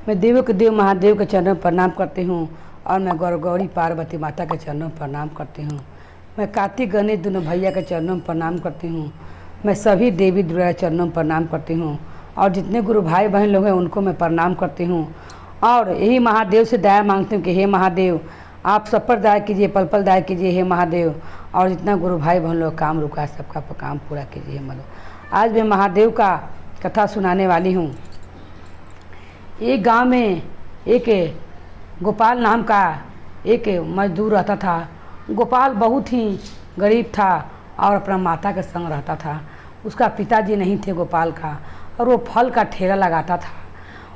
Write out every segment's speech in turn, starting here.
मैं देवों के देव महादेव के चरणों में प्रणाम करती हूँ और मैं गौरी पार्वती माता के चरणों में प्रणाम करती हूँ। मैं कार्तिक गणेश दोनों भैया के चरणों में प्रणाम करती हूँ। मैं सभी देवी दुर्गा के चरणों में प्रणाम करती हूँ और जितने गुरु भाई बहन लोग हैं उनको मैं प्रणाम करती हूँ। और यही महादेव से दया मांगती हूँ कि हे महादेव आप सब पर दया कीजिए, पल पल दया कीजिए हे महादेव। और जितना गुरु भाई बहन लोग काम रुका सबका काम पूरा कीजिए हे महादेव। आज मैं महादेव का कथा सुनाने वाली हूँ। एक गांव में एक गोपाल नाम का एक मजदूर रहता था। गोपाल बहुत ही गरीब था और अपना माता के संग रहता था। उसका पिताजी नहीं थे गोपाल का, और वो फल का ठेला लगाता था।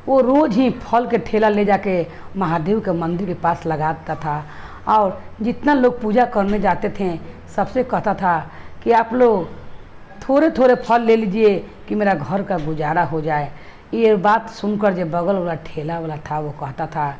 वो रोज़ ही फल के ठेला ले जाके महादेव के मंदिर के पास लगाता था और जितना लोग पूजा करने जाते थे सबसे कहता था कि आप लोग थोड़े थोड़े फल ले लीजिए कि मेरा घर का गुजारा हो जाए। ये बात सुनकर जो बगल वाला ठेला वाला था वो कहता था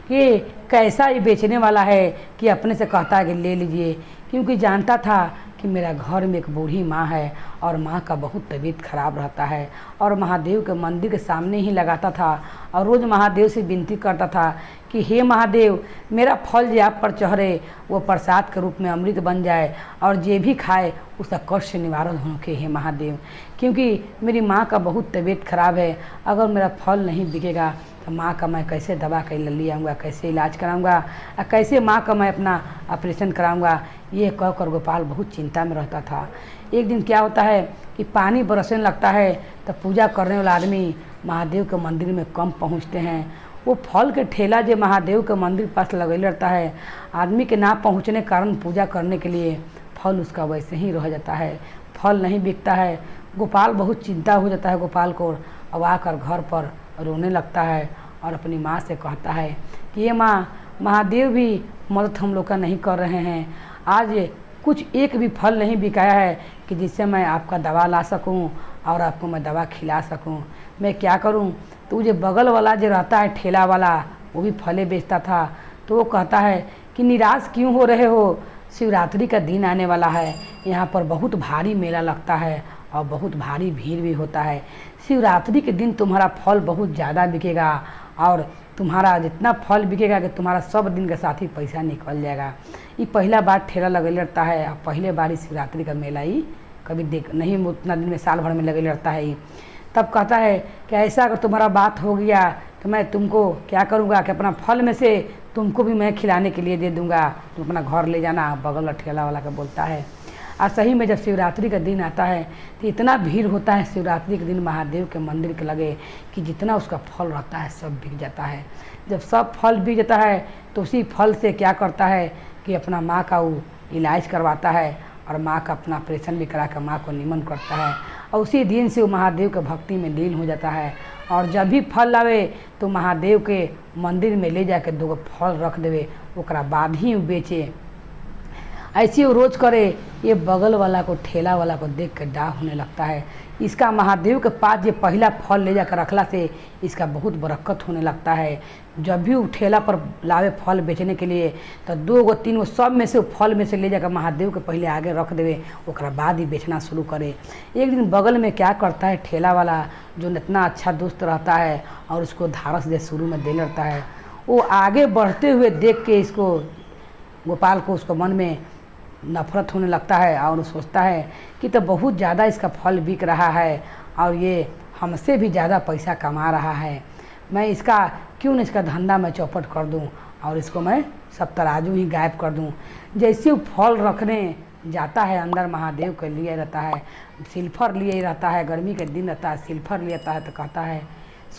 कि कैसा ये बेचने वाला है कि अपने से कहता है कि ले लीजिए, क्योंकि जानता था कि मेरा घर में एक बूढ़ी माँ है और माँ का बहुत तबीयत खराब रहता है। और महादेव के मंदिर के सामने ही लगाता था और रोज़ महादेव से विनती करता था कि हे महादेव मेरा फल जो आप पर चढ़े वो प्रसाद के रूप में अमृत बन जाए और जे भी खाए उसका कष्ट निवारण हो के हे महादेव, क्योंकि मेरी माँ का बहुत तबीयत खराब है। अगर मेरा फल नहीं बिकेगा तो माँ का मैं कैसे दवा कर ले आऊँगा, कैसे इलाज कराऊँगा और कैसे माँ का मैं अपना ऑपरेशन कराऊँगा। ये कहकर गोपाल बहुत चिंता में रहता था। एक दिन क्या होता है कि पानी बरसने लगता है तो पूजा करने वाला आदमी महादेव के मंदिर में कम पहुँचते हैं। वो फल के ठेला जो महादेव के मंदिर पास लगेले रहता है, आदमी के ना पहुँचने के कारण पूजा करने के लिए फल उसका वैसे ही रह जाता है, फल नहीं बिकता है। गोपाल बहुत चिंता हो जाता है गोपाल को, अब आकर घर पर रोने लगता है और अपनी माँ से कहता है कि ये माँ, महादेव भी मदद हम लोग का नहीं कर रहे हैं। आज कुछ एक भी फल नहीं बिकाया है कि जिससे मैं आपका दवा ला सकूं और आपको मैं दवा खिला सकूं। मैं क्या करूं? तो जो बगल वाला जो रहता है ठेला वाला वो भी फले बेचता था, तो वो कहता है कि निराश क्यों हो रहे हो, शिवरात्रि का दिन आने वाला है, यहाँ पर बहुत भारी मेला लगता है और बहुत भारी भीड़ भी होता है। शिवरात्रि के दिन तुम्हारा फल बहुत ज़्यादा बिकेगा और तुम्हारा जितना फल बिकेगा कि तुम्हारा सब दिन का साथ ही पैसा निकल जाएगा। ये पहला बार ठेला लगे रहता है और पहले बार ही शिवरात्रि का मेला ही कभी देख नहीं, उतना दिन में साल भर में लगे रहता है ही। तब कहता है कि ऐसा अगर तुम्हारा बात हो गया तो मैं तुमको क्या करूँगा कि अपना फल में से तुमको भी मैं खिलाने के लिए दे दूँगा, तुम अपना घर ले जाना। बगल ठेला वाला का बोलता है। और सही में जब शिवरात्रि का दिन आता है तो इतना भीड़ होता है शिवरात्रि के दिन महादेव के मंदिर के लगे कि जितना उसका फल रहता है सब बिक जाता है। जब सब फल बिक जाता है तो उसी फल से क्या करता है कि अपना माँ का वो इलाज करवाता है और माँ का अपना ऑपरेशन भी करा कर माँ को निमन करता है। और उसी दिन से वो महादेव के भक्ति में लीन हो जाता है। और जब भी फल लावे तो महादेव के मंदिर में ले जाकर 2 फल रख देवे, ओकरा बाद ही वो बेचे। ऐसे वो रोज़ करे। ये बगल वाला को ठेला वाला को देख कर डाह होने लगता है। इसका महादेव के पास ये पहला फल ले जाकर रखला से इसका बहुत बरकत होने लगता है। जब भी वो ठेला पर लावे फल बेचने के लिए तो 2 3 सब में से फल में से ले जाकर महादेव के पहले आगे रख देवे, ओकरा बाद ही बेचना शुरू करे। एक दिन बगल में क्या करता है ठेला वाला जो इतना अच्छा दोस्त रहता है और उसको धारस दे शुरू में दे लेता है, वो आगे बढ़ते हुए देख के इसको गोपाल को उसको मन में नफरत होने लगता है और सोचता है कि तो बहुत ज़्यादा इसका फल बिक रहा है और ये हमसे भी ज़्यादा पैसा कमा रहा है। मैं इसका क्यों न इसका धंधा मैं चौपट कर दूं और इसको मैं सब तराजू ही गायब कर दूं। जैसे वो फल रखने जाता है अंदर महादेव के लिए रहता है, सिल्फर लिए रहता है, गर्मी के दिन रहता है, सिल्फर लेता है तो कहता है,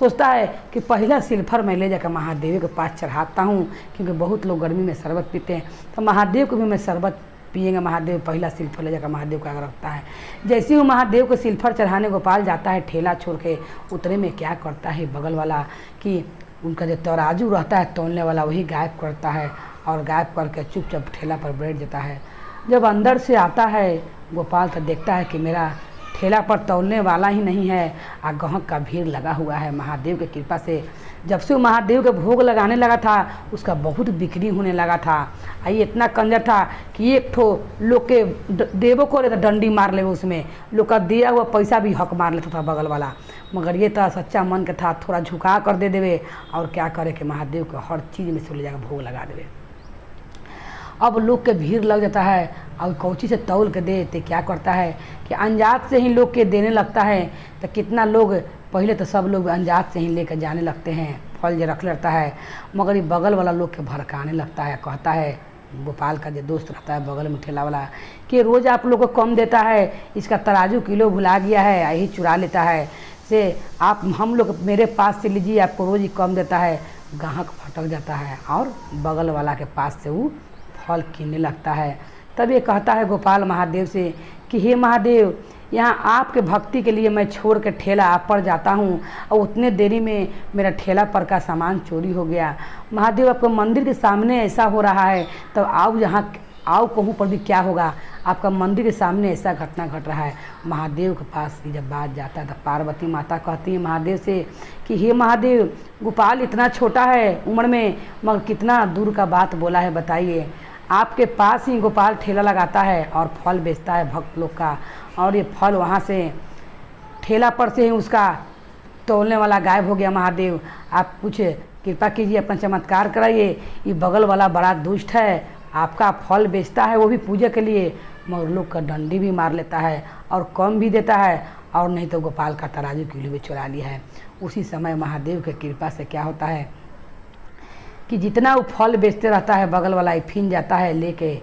सोचता है कि पहला सिल्फर मैं ले जाकर महादेव के पास चढ़ाता हूँ, क्योंकि बहुत लोग गर्मी में शरबत पीते हैं तो महादेव को भी मैं शरबत पिएंगे। महादेव पहला सिल्फर ले जाकर महादेव का रखता है। जैसे ही वो महादेव को सिल्फर चढ़ाने गोपाल जाता है ठेला छोड़ के, उतने में क्या करता है बगल वाला कि उनका जो तराजू रहता है तौलने वाला वही गायब करता है और गायब करके चुपचाप ठेला पर बैठ जाता है। जब अंदर से आता है गोपाल तो देखता है कि मेरा ठेला पर तौलने वाला ही नहीं है और ग्राहक का भीड़ लगा हुआ है। महादेव की कृपा से जब से वो महादेव के भोग लगाने लगा था उसका बहुत बिक्री होने लगा था। ये इतना कंजर था कि एक ठो लोग के देवो को रहता डंडी मार ले, उसमें लोग का दिया हुआ पैसा भी हक मार लेता था बगल वाला। मगर ये तो सच्चा मन के था, थोड़ा झुका कर दे देवे और क्या करे कि महादेव के हर चीज़ में से ले जाकर भोग लगा देवे। अब लोग के भीड़ लग जाता है और कौची से तौल के दे तो क्या करता है कि अंजात से ही लोग के देने लगता है। तो कितना लोग पहले तो सब लोग अंजात से ही लेकर जाने लगते हैं, फल जो रख लेता है। मगर ये बगल वाला लोग के भड़काने लगता है, कहता है गोपाल का जो दोस्त रहता है बगल में ठेला वाला कि रोज़ आप लोग को कम देता है, इसका तराजू किलो भुला गया है, यही चुरा लेता है से आप हम लोग मेरे पास से लीजिए, आपको रोज़ ही कम देता है। ग्राहक भटक जाता है और बगल वाला के पास से वो फल कीनने लगता है। तब ये कहता है गोपाल महादेव से कि हे महादेव, यहाँ आपके भक्ति के लिए मैं छोड़ के ठेला आप पर जाता हूँ और उतने देरी में मेरा ठेला पर का सामान चोरी हो गया। महादेव आपका मंदिर के सामने ऐसा हो रहा है, तब आओ यहाँ आओ कहूँ पर भी क्या होगा, आपका मंदिर के सामने ऐसा घटना घट रहा है। महादेव के पास जब बात जाता है तो पार्वती माता कहती है महादेव से कि हे महादेव, गोपाल इतना छोटा है उम्र में मगर कितना दूर का बात बोला है, बताइए। आपके पास ही गोपाल ठेला लगाता है और फल बेचता है भक्त लोग का, और ये फल वहाँ से ठेला पर से ही उसका तोलने वाला गायब हो गया। महादेव आप कुछ कृपा कीजिए, अपना चमत्कार कराइए। ये बगल वाला बड़ा दुष्ट है, आपका फल बेचता है वो भी पूजा के लिए, मगर लोग का डंडी भी मार लेता है और कम भी देता है, और नहीं तो गोपाल का तराजू किलो भी चुरा लिया है। उसी समय महादेव के कृपा से क्या होता है कि जितना वो फल बेचते रहता है बगल वाला फिन जाता है लेके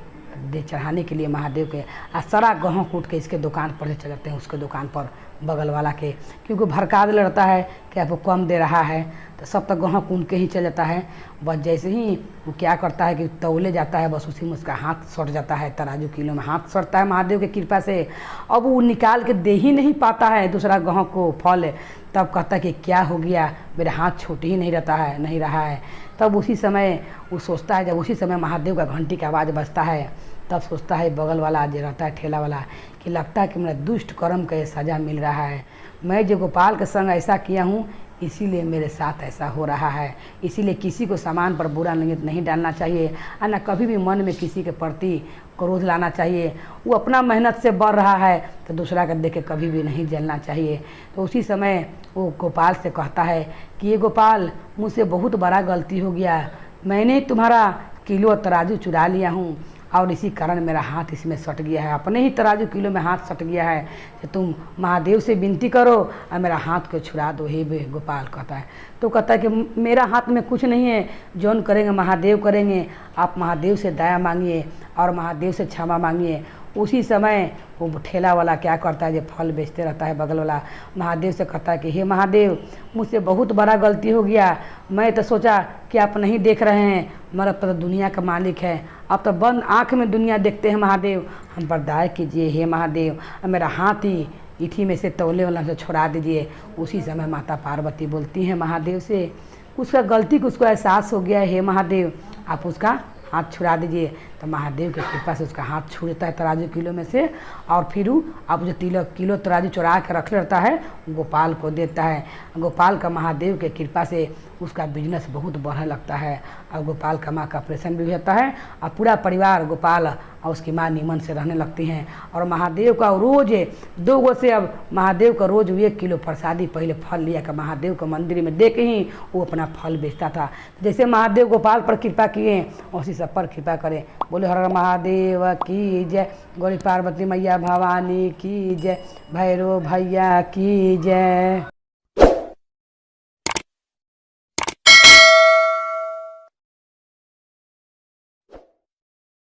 दे चढ़ाने के लिए महादेव के, और सारा गेहूँ कूट के इसके दुकान पर से चले जाते हैं, उसके दुकान पर बगल वाला के, क्योंकि भड़का दे रहता है कि आपको कम दे रहा है। तो सब तक गेहूँ कूट के ही चल जाता है। बस जैसे ही वो क्या करता है कि तौले जाता है, बस उसी में उसका हाथ सट जाता है, तराजू किलो में हाथ सटता है महादेव की कृपा से। अब वो निकाल के दे ही नहीं पाता है दूसरा गेहूँ को फल। तब कहता है कि क्या हो गया, मेरा हाथ छूट ही नहीं रहा है। तब उसी समय वो सोचता है, जब उसी समय महादेव का घंटी का आवाज़ बजता है, तब सोचता है बगल वाला जो रहता है ठेला वाला कि लगता है कि मेरा दुष्ट कर्म का सज़ा मिल रहा है। मैं जो गोपाल के संग ऐसा किया हूँ इसीलिए मेरे साथ ऐसा हो रहा है। इसीलिए किसी को सामान पर बुरा नहीं डालना चाहिए, और न कभी भी मन में किसी के प्रति क्रोध लाना चाहिए। वो अपना मेहनत से बढ़ रहा है तो दूसरा का देख के कभी भी नहीं जलना चाहिए। तो उसी समय वो गोपाल से कहता है कि ये गोपाल, मुझसे बहुत बड़ा गलती हो गया, मैंने तुम्हारा किलो तराजू चुरा लिया हूँ और इसी कारण मेरा हाथ इसमें सट गया है, अपने ही तराजू किलो में हाथ सट गया है। कि तुम महादेव से विनती करो और मेरा हाथ को छुड़ा दो। हे गोपाल कहता है, तो कहता है कि मेरा हाथ में कुछ नहीं है, जौन करेंगे महादेव करेंगे, आप महादेव से दया मांगिए और महादेव से क्षमा मांगिए। उसी समय वो ठेला वाला क्या करता है, जो फल बेचते रहता है बगल वाला, महादेव से कहता है कि हे महादेव, मुझसे बहुत बड़ा गलती हो गया। मैं तो सोचा कि आप नहीं देख रहे हैं, मेरा तो दुनिया का मालिक है, अब तो बंद आँख में दुनिया देखते हैं महादेव, हम पर दया कीजिए हे महादेव, मेरा हाथ ही इठी में से तौले वाला से छुड़ा दीजिए। उसी समय माता पार्वती बोलती हैं महादेव से, उसका गलती को उसको एहसास हो गया है, हे महादेव आप उसका हाथ छुड़ा दीजिए। तो महादेव की कृपा से उसका हाथ छूटता है तराजू किलो में से, और फिर अब जो किलो तराजू चुरा के रख लेता है गोपाल को देता है। गोपाल का महादेव के कृपा से उसका बिजनेस बहुत बढ़ने लगता है, और गोपाल का माँ का ऑपरेशन भी होता है, और पूरा परिवार गोपाल और उसकी माँ नीमन से रहने लगती हैं। और महादेव का रोज़ 2 गो से अब महादेव का रोज़ 1 किलो प्रसादी पहले फल लिया कर महादेव के मंदिर में दे के ही वो अपना फल बेचता था। जैसे महादेव गोपाल पर कृपा किए उसी सब पर कृपा करें। बोले हर हर महादेव की जय, गौरी पार्वती मैया भवानी की जय, भैरव भैया की जय।